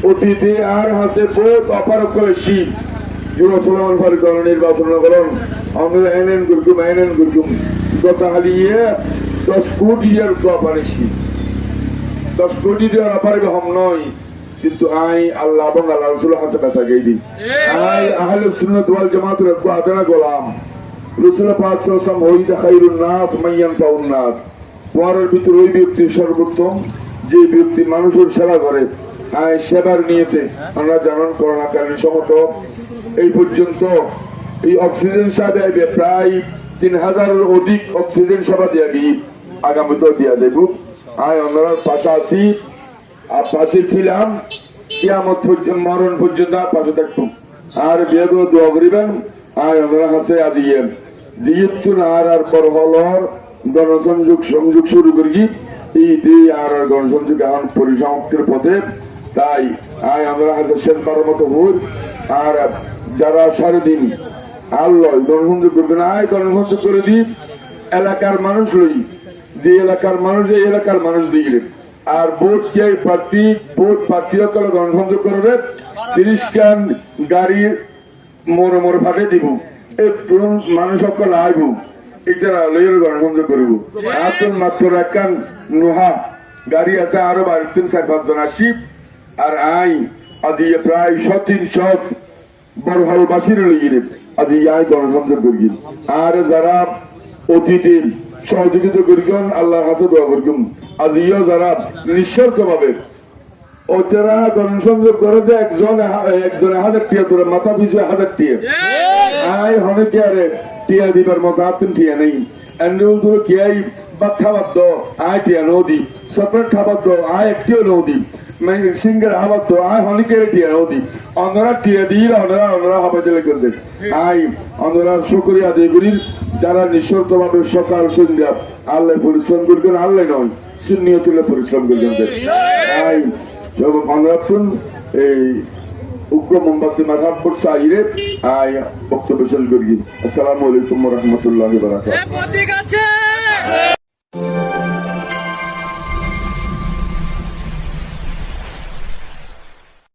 অতীতে আর হাসে বোধ অপারক করে শিব যুব সলমান ফরিকরণ নির্বাচন করুন আমরা এনএন গুরগুম গত হালিয়ে 10 কোটি ইয়ার তো অপারে শিব 10 কোটি ইয়ার অপারে হম নয় কিন্তু আই আল্লাহ এবং আল্লাহ রাসূল হাসে কাছে গই দি আই আহলে সুন্নাত ওয়াল জামাতের কো আদনা গোলাম রাসূল পাক সাল্লাল্লাহু আলাইহি ওয়াসাল্লাম হইদা খায়রুন নাস মাইয়ান ফাউন নাস পরের ভিতর ওই ব্যক্তি সর্বোত্তম যে ব্যক্তি মানুষের সেবা করে আই সেবার নিয়তে আমরা জানান করোনা কালীন সমত এই পর্যন্ত এই অক্সিজেন সাহায্যে প্রায় 3000 এর অধিক অক্সিজেন সেবা দিয়া গই আগামীতেও দিয়া দেব আই আমরা পাশে আছি আর পাশে ছিলাম কিয়ামত পর্যন্ত মরণ পর্যন্ত পাশে থাকতাম আর বিয়ে দোয়া করিবেন আয় আমরা হাসে আজিয়ে যেহেতু আর পর হলর গণসংযোগ শুরু করি এই আর গণসংযোগ এখন পরিসমাপ্তির পথে তাই আয় আমরা হাসে শেষবারের মতো হই আর যারা সারাদিন আল্লাহ গণসংযোগ করবেন আয় গণসংযোগ করে দিই এলাকার মানুষ লই যে এলাকার মানুষ এই এলাকার মানুষ দিয়ে আর ভোট কে প্রার্থী ভোট প্রার্থী সকলে গণসংযোগ করবে 30 খান গাড়ির মোড়ে ফাটে দিব একটু মানুষ সকল আইব এটা লইয়ের গণসংযোগ করব আর মাত্র একখান নোহা গাড়ি আছে আরো 4-5 জন আসি আর আই আজ প্রায় 300 বড়হলবাসীর লইয়ে আজ আই গণসংযোগ করি আর যারা অতিথি সহযোগিতা করিবেন আল্লাহর কাছে দোয়া করিবেন আজ যারা নিঃস্বার্থ ভাবে ওরা গণসংযোগ করে একজন 1000 টিয়া তোর মাথা পিছু 1000 টিয়া আয় অনেকে আরে টিয়া দিবার মতো হাতেন টিয়া নেই এন্ডুল তোর কি আই বাচ্চা বাদ্য আয় টিয়া নদী সপরেট খাবাদ্য আয় একটিও নদী সিঙ্গার হাবাদ্য আয় অনেকের টিয়া নদী অনরা টিয়া দিয়ে অনরা হাবা জেলে করতেন আয় অনরা শুকরিয়া আদায় করি যারা নিঃশর্ত ভাবে সকাল সন্ধ্যা আল্লাহ পরিশ্রম করবেন আল্লাহ নয় সুন্নিয়তুল্লাহ পরিশ্রম করবেন আয় যখন অনরাতুন এই উগ্র মোমবাতি মাধাব করছে আইরে আয় বক্তব্য শেষ করি আসসালামু আলাইকুম ওয়া রাহমাতুল্লাহি ওয়া বারাকাতুহু